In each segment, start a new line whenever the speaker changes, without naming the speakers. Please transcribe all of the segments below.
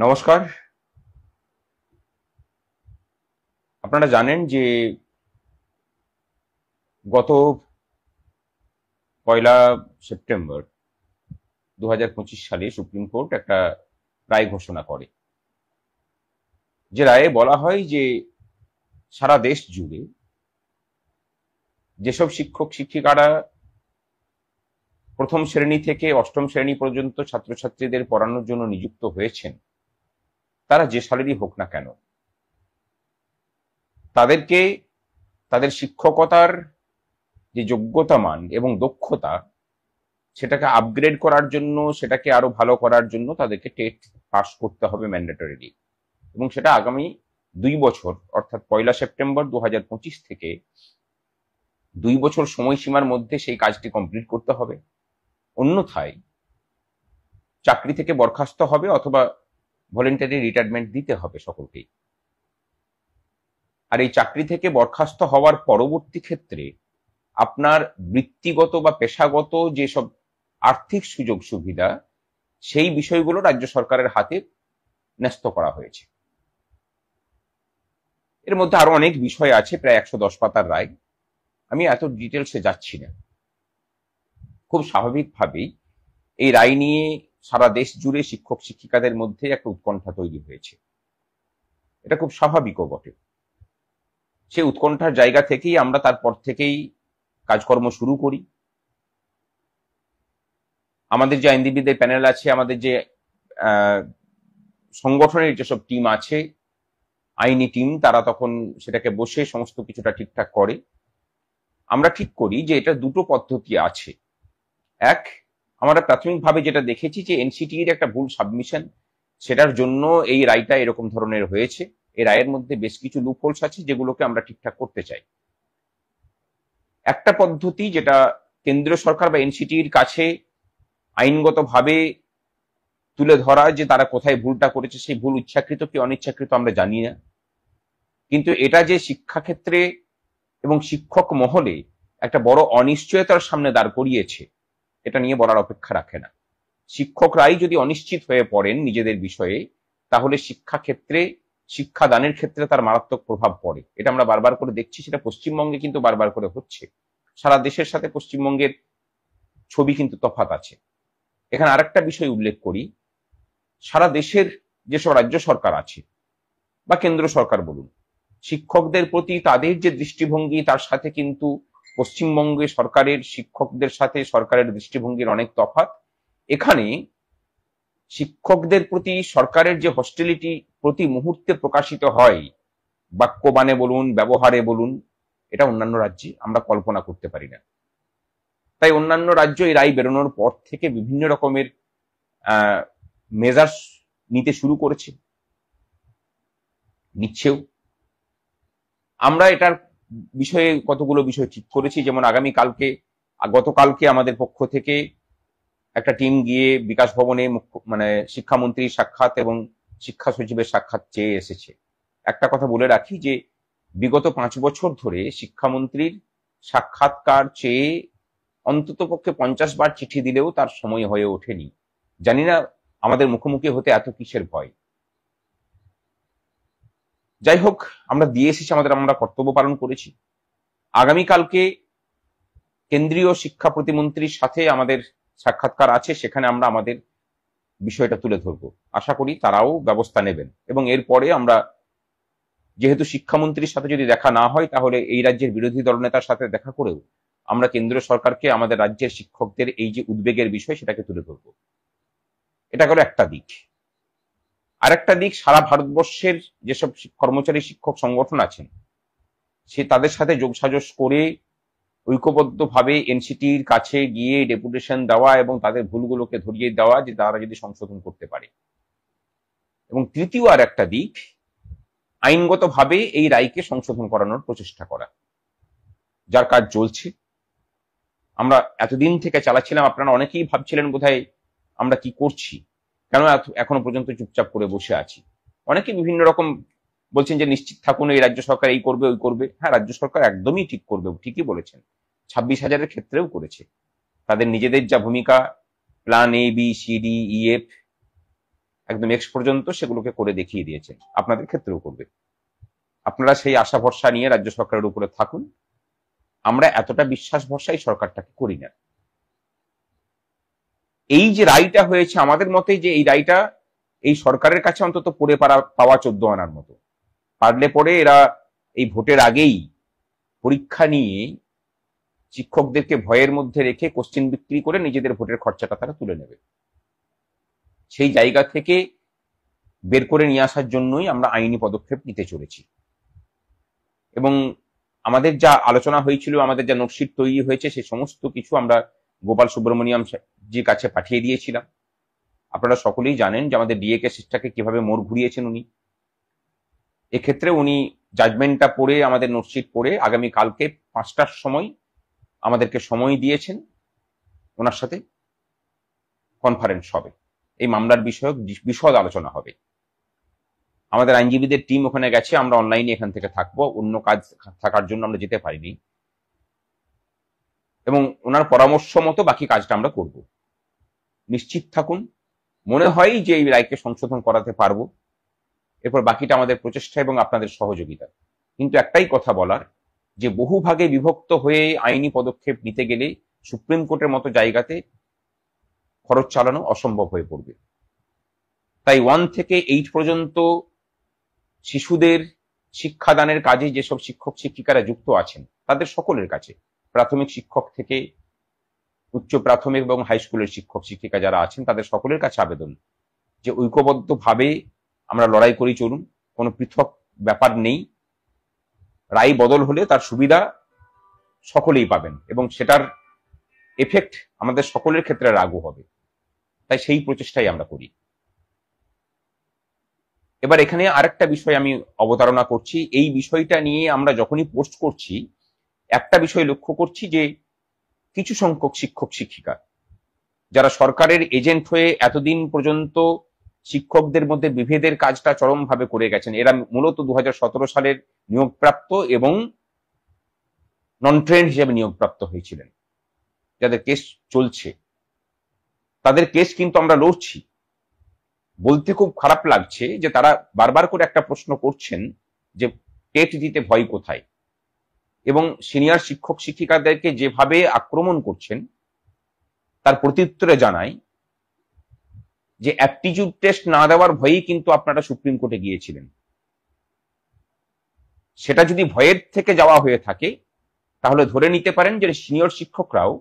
নমস্কার। আপনারা জানেন যে গত 1 সেপ্টেম্বর 2025 সালে সুপ্রিম কোর্ট একটা রায় ঘোষণা করে, যে রায়ে বলা হয় যে সারা দেশ জুড়ে যেসব শিক্ষক শিক্ষিকারা প্রথম শ্রেণী থেকে অষ্টম শ্রেণী পর্যন্ত ছাত্রছাত্রীদের পড়ানোর জন্য নিযুক্ত হয়েছেন, তারা যে সালেরই হোক না কেন, তাদেরকে তাদের শিক্ষকতার যে যোগ্যতা মান এবং দক্ষতা, সেটাকে আপগ্রেড করার জন্য, সেটাকে আরো ভালো করার জন্য তাদেরকে টেট পাস করতে হবে ম্যান্ডেটরিলি। এবং সেটা আগামী 2 বছর, অর্থাৎ 1 সেপ্টেম্বর 2025 থেকে 2 বছর সময়সীমার মধ্যে সেই কাজটি কমপ্লিট করতে হবে। অন্যথায় চাকরি থেকে বরখাস্ত হবে অথবা ভলেন্টারি রিটায়ারমেন্ট দিতে হবে সকলকেই। আর এই চাকরি থেকে বরখাস্ত হওয়ার পরবর্তী ক্ষেত্রে আপনার বৃত্তিগত বা পেশাগত যেসব আর্থিক সুযোগ সুবিধা, সেই বিষয়গুলো রাজ্য সরকারের হাতে ন্যস্ত করা হয়েছে। এর মধ্যে আরো অনেক বিষয় আছে, প্রায় 110 পাতার রায়। আমি এত ডিটেলসে যাচ্ছি না। খুব স্বাভাবিকভাবেই এই রায় নিয়ে সারা দেশ জুড়ে শিক্ষক শিক্ষিকাদের মধ্যে একটা উৎকণ্ঠা তৈরি হয়েছে। এটা খুব স্বাভাবিকও বটে। সেই উৎকণ্ঠার জায়গা থেকেই আমরা তারপর থেকেই কাজকর্ম শুরু করি। আমাদের যে আইনজীবীদের প্যানেল আছে, আমাদের যে সংগঠনের যেসব টিম আছে, আইনি টিম, তারা তখন সেটাকে বসে সমস্ত কিছুটা ঠিকঠাক করে। আমরা ঠিক করি যে এটা দুটো পদ্ধতি আছে। এক, আমরা প্রাথমিকভাবে যেটা দেখেছি যে এনসিটির একটা ভুল সাবমিশন, সেটার জন্য এই রায়টা এরকম ধরনের হয়েছে। এই রায়ের মধ্যে বেশ কিছু লুপহোলস আছে যেগুলোকে আমরা ঠিকঠাক করতে চাই। একটা পদ্ধতি যেটা কেন্দ্রীয় সরকার বা এনসিটির কাছে আইনগতভাবে তুলে ধরা, যে তারা কোথায় ভুলটা করেছে, সেই ভুল ইচ্ছাকৃত কি অনিচ্ছাকৃত আমরা জানি না, কিন্তু এটা যে শিক্ষাক্ষেত্রে এবং শিক্ষক মহলে একটা বড় অনিশ্চয়তার সামনে দাঁড় করিয়েছে, এটা নিয়ে বলার অপেক্ষা রাখে না। শিক্ষকরাই যদি অনিশ্চিত হয়ে পড়েন নিজেদের বিষয়ে, তাহলে শিক্ষাক্ষেত্রে, শিক্ষাদানের ক্ষেত্রে তার মারাত্মক প্রভাব পড়ে। এটা আমরা বারবার করে দেখছি। সেটা পশ্চিমবঙ্গে কিন্তু বারবার করে হচ্ছে। সারা দেশের সাথে পশ্চিমবঙ্গের ছবি কিন্তু তফাৎ আছে। এখানে আরেকটা বিষয় উল্লেখ করি, সারা দেশের যেসব রাজ্য সরকার আছে বা কেন্দ্র সরকার বলুন, শিক্ষকদের প্রতি তাদের যে দৃষ্টিভঙ্গি, তার সাথে কিন্তু পশ্চিমবঙ্গে সরকারের শিক্ষকদের সাথে সরকারের দৃষ্টিভঙ্গির অনেক তফাৎ। এখানে শিক্ষকদের প্রতি সরকারের যে হস্টিলিটি প্রতি মুহূর্তে প্রকাশিত হয়, বাক্যবাণে বলুন, ব্যবহারে বলুন, এটা অন্যান্য রাজ্যে আমরা কল্পনা করতে পারি না। তাই অন্যান্য রাজ্য এই রায় বেরোনোর পর থেকে বিভিন্ন রকমের মেজার্স নিতে শুরু করেছে, নিচ্ছেও। আমরা এটার বিষয়ে কতগুলো বিষয় ঠিক করেছি। যেমন গতকালকে আমাদের পক্ষ থেকে একটা টিম গিয়ে বিকাশ ভবনে শিক্ষামন্ত্রীর সাক্ষাৎ এবং শিক্ষা সচিবের সাক্ষাৎ চেয়ে এসেছে। একটা কথা বলে রাখি যে বিগত 5 বছর ধরে শিক্ষামন্ত্রীর সাক্ষাৎকার চেয়ে অন্তত পক্ষে 50 বার চিঠি দিলেও তার সময় হয়ে ওঠেনি। জানি না আমাদের মুখোমুখি হতে এত কিসের ভয়। যাই হোক, আমরা দিয়ে এসেছি, আমরা কর্তব্য পালন করেছি। আগামীকালকে কেন্দ্রীয় শিক্ষা প্রতিমন্ত্রীর সাথে আমাদের সাক্ষাৎকার আছে, সেখানে আমরা আমাদের বিষয়টা তুলে ধরবো। আশা করি তারাও ব্যবস্থা নেবেন। এবং এরপরে আমরা, যেহেতু শিক্ষামন্ত্রীর সাথে যদি দেখা না হয়, তাহলে এই রাজ্যের বিরোধী দলনেতার সাথে দেখা করেও আমরা কেন্দ্রীয় সরকারকে আমাদের রাজ্যের শিক্ষকদের এই যে উদ্বেগের বিষয়, সেটাকে তুলে ধরবো। এটা গেল একটা দিক। আরেকটা দিক, সারা ভারতবর্ষের যেসব কর্মচারী শিক্ষক সংগঠন আছেন, সে তাদের সাথে যোগসাজশ করে ঐক্যবদ্ধভাবে এনসিটির কাছে গিয়ে ডেপুটেশন দেওয়া এবং তাদের ভুলগুলোকে ধরিয়ে দেওয়া, যে তারা যদি সংশোধন করতে পারে। এবং তৃতীয় আর একটা দিক, আইনগতভাবে এই রায়কে সংশোধন করানোর প্রচেষ্টা করা, যার কাজ চলছে। আমরা এতদিন থেকে চালাচ্ছিলাম। আপনারা অনেকেই ভাবছিলেন বোধহয় আমরা কি করছি, কেন এখনো পর্যন্ত চুপচাপ করে বসে আছি। অনেকে বিভিন্ন রকম বলছেন যে নিশ্চিত থাকুন, এই রাজ্য সরকার এই করবে, ওই করবে। হ্যাঁ, রাজ্য সরকার একদমই ঠিক করবে, ঠিকই বলেছেন। 26,000-এর ক্ষেত্রেও করেছে। তাদের নিজেদের যা ভূমিকা, plan A, B, C, D, E, F, একদম এক্স পর্যন্ত সেগুলোকে করে দেখিয়ে দিয়েছেন, আপনাদের ক্ষেত্রেও করবে। আপনারা সেই আশা ভরসা নিয়ে রাজ্য সরকারের উপরে থাকুন। আমরা এতটা বিশ্বাস ভরসা এই সরকারটাকে করি না। এই যে রায়টা হয়েছে, আমাদের মতে যে এই রায়টা এই সরকারের কাছে অন্তত পড়ে পাওয়া 14 আনার মতো। পারলে পরে এরা এই ভোটের আগেই পরীক্ষা নিয়ে শিক্ষকদেরকে ভয়ের মধ্যে রেখে কোশ্চেন বিক্রি করে নিজেদের ভোটের খরচাটা তারা তুলে নেবে। সেই জায়গা থেকে বের করে নিয়ে আসার জন্যই আমরা আইনি পদক্ষেপ নিতে চলেছি। এবং আমাদের যা আলোচনা হয়েছিল, আমাদের যা নোটশিট তৈরি হয়েছে, সেই সমস্ত কিছু আমরা গোপাল সুব্রমণিয়াম জির কাছে পাঠিয়ে দিয়েছিলাম। আপনারা সকলেই জানেন যে আমাদের ডিএ কেসটাকে কিভাবে মোড় ঘুরিয়েছেন উনি। এক্ষেত্রে উনি জাজমেন্টটা পড়ে, আমাদের নোটশিট পড়ে আগামী কালকে 5টার সময় আমাদেরকে সময় দিয়েছেন, ওনার সাথে কনফারেন্স হবে, এই মামলার বিষয়ক বিশদ আলোচনা হবে। আমাদের আইনজীবীদের টিম ওখানে গেছে, আমরা অনলাইনে এখান থেকে থাকবো, অন্য কাজ থাকার জন্য আমরা যেতে পারিনি। এবং ওনার পরামর্শ মতো বাকি কাজটা আমরা করব। নিশ্চিত থাকুন, মনে হয় যে এই রায়কে সংশোধন করাতে পারবো। এরপর বাকিটা আমাদের প্রচেষ্টা এবং আপনাদের সহযোগিতা। কিন্তু একটাই কথা বলার, যে বহু ভাগে বিভক্ত হয়ে আইনি পদক্ষেপ নিতে গেলে সুপ্রিম কোর্টের মতো জায়গাতে খরচ চালানো অসম্ভব হয়ে পড়বে। তাই 1 থেকে 8 পর্যন্ত শিশুদের শিক্ষাদানের কাজে যেসব শিক্ষক শিক্ষিকারা যুক্ত আছেন, তাদের সকলের কাছে, প্রাথমিক শিক্ষক থেকে উচ্চ প্রাথমিক এবং হাই স্কুলের শিক্ষক শিক্ষিকা যারা আছেন, তাদের সকলের কাছে আবেদন যে ঐক্যবদ্ধভাবে আমরা লড়াই করি চলুন, কোনো পৃথক ব্যাপার নেই। রায় বদল হলে তার সুবিধা সকলেই পাবেন এবং সেটার এফেক্ট আমাদের সকলের ক্ষেত্রে লাগু হবে। তাই সেই প্রচেষ্টাই আমরা করি। এবার এখানে আরেকটা বিষয় আমি অবতারণা করছি। এই বিষয়টা নিয়ে আমরা যখনই পোস্ট করছি, একটা বিষয় লক্ষ্য করছি যে কিছু সংখ্যক শিক্ষক শিক্ষিকা যারা সরকারের এজেন্ট হয়ে এতদিন পর্যন্ত শিক্ষকদের মধ্যে বিভেদের কাজটা চরমভাবে করে গেছেন। এরা মূলত 2017 সালের নিয়োগপ্রাপ্ত এবং নন ট্রেন্ড হিসেবে নিয়োগপ্রাপ্ত হয়েছিলেন, যাদের কেস চলছে। তাদের কেস কিন্তু আমরা লড়ছি। বলতে খুব খারাপ লাগছে যে তারা বারবার করে একটা প্রশ্ন করছেন যে টেট দিতে ভয় কোথায়, এবং সিনিয়র শিক্ষক শিক্ষিকাদেরকে যেভাবে আক্রমণ করছেন তার প্রত্যুত্তরে জানাই যে অ্যাপটিটিউড টেস্ট না দেওয়ার ভয়েই কিন্তু আপনারা সুপ্রিম কোর্টে গিয়েছিলেন। সেটা যদি ভয়ের থেকে যাওয়া হয়ে থাকে, তাহলে ধরে নিতে পারেন যে সিনিয়র শিক্ষকরাও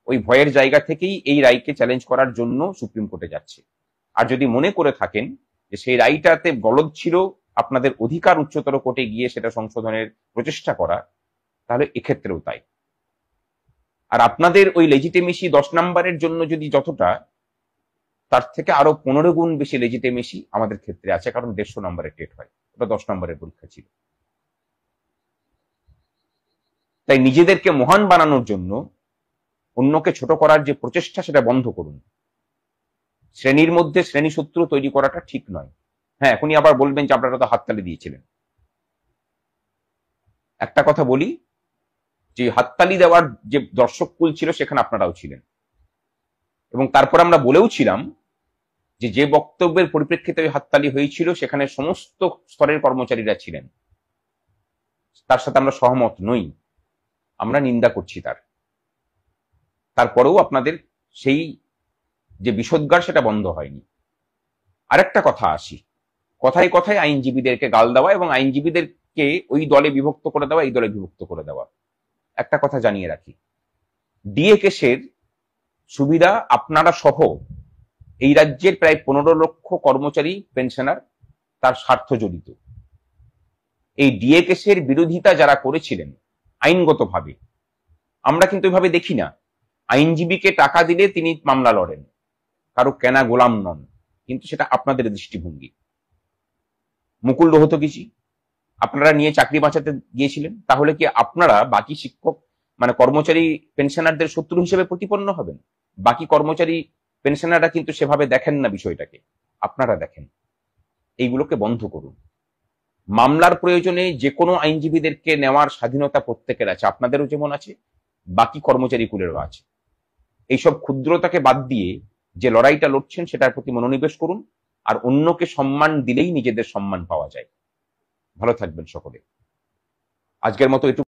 ওই ভয়ের জায়গা থেকেই এই রায়কে চ্যালেঞ্জ করার জন্য সুপ্রিম কোর্টে যাচ্ছে। আর যদি মনে করে থাকেন যে সেই রায়টাতে গলদ ছিল, আপনাদের অধিকার উচ্চতর কোর্টে গিয়ে সেটা সংশোধনের প্রচেষ্টা করা, তাহলে এক্ষেত্রেও তাই। আর আপনাদের ওই লেজিটিমেসি 10 নম্বরের জন্য যদি যতটা, তার থেকে আরো 15 গুণ বেশি লেজিটিমেসি আমাদের ক্ষেত্রে আছে, কারণ 150 নম্বরের টেট হয়, ওটা 10 নম্বরের পরীক্ষা ছিল। তাই নিজেদেরকে মহান বানানোর জন্য অন্যকে ছোট করার যে প্রচেষ্টা, সেটা বন্ধ করুন। শ্রেণীর মধ্যে শ্রেণী শত্রু তৈরি করাটা ঠিক নয়। হ্যাঁ, এখনই আবার বলবেন যে আপনারা তো হাততালি দিয়েছিলেন। একটা কথা বলি, যে হাততালি দেওয়ার যে দর্শক কুল ছিল সেখানে আপনারাও ছিলেন, এবং তারপর আমরা বলেও ছিলাম যে যে বক্তব্যের পরিপ্রেক্ষিতে ওই হাততালি হয়েছিল সেখানে সমস্ত স্তরের কর্মচারীরা ছিলেন, তার সাথে আমরা সহমত নই, আমরা নিন্দা করছি তারপরেও আপনাদের সেই যে বিষোদ্গার সেটা বন্ধ হয়নি। আরেকটা কথা আসি, কথায় কথায় আইনজীবীদেরকে গাল দেওয়া এবং আইনজীবীদেরকে ওই দলে বিভক্ত করে দেওয়া, এই দলে বিভক্ত করে দেওয়া। একটা কথা জানিয়ে রাখি, ডিএ কেসের সুবিধা আপনারা সহ এই রাজ্যের প্রায় 15 লক্ষ কর্মচারী পেনশনার তার স্বার্থ জড়িত। এই ডিএ কেসের বিরোধিতা যারা করেছিলেন আইনগতভাবে, আমরা কিন্তু এভাবে দেখি না। আইনজীবীকে টাকা দিলে তিনি মামলা লড়েন, কারো কেনা গোলাম নন, কিন্তু সেটা আপনাদের দৃষ্টিভঙ্গি। মুকুল রোহতগিজি আপনারা নিয়ে চাকরি বাঁচাতে গিয়েছিলেন, তাহলে কি আপনারা বাকি শিক্ষক মানে কর্মচারী পেনশনারদের শত্রু হিসেবে প্রতিপন্ন হবেন? বাকি কর্মচারী পেনশনাররা কিন্তু সেভাবে দেখেন না বিষয়টাকে, আপনারা দেখেন। এইগুলোকে বন্ধ করুন। মামলার প্রয়োজনে যে কোনো আইনজীবীদেরকে নেওয়ার স্বাধীনতা প্রত্যেকের আছে, আপনাদেরও যেমন আছে, বাকি কর্মচারী কুলেরও আছে। এইসব ক্ষুদ্রতাকে বাদ দিয়ে যে লড়াইটা লড়ছেন সেটার প্রতি মনোনিবেশ করুন। আর অন্যকে সম্মান দিলেই নিজেদের সম্মান পাওয়া যায়। ভালো থাকবেন সকলে। আজকের মতো এটুকু।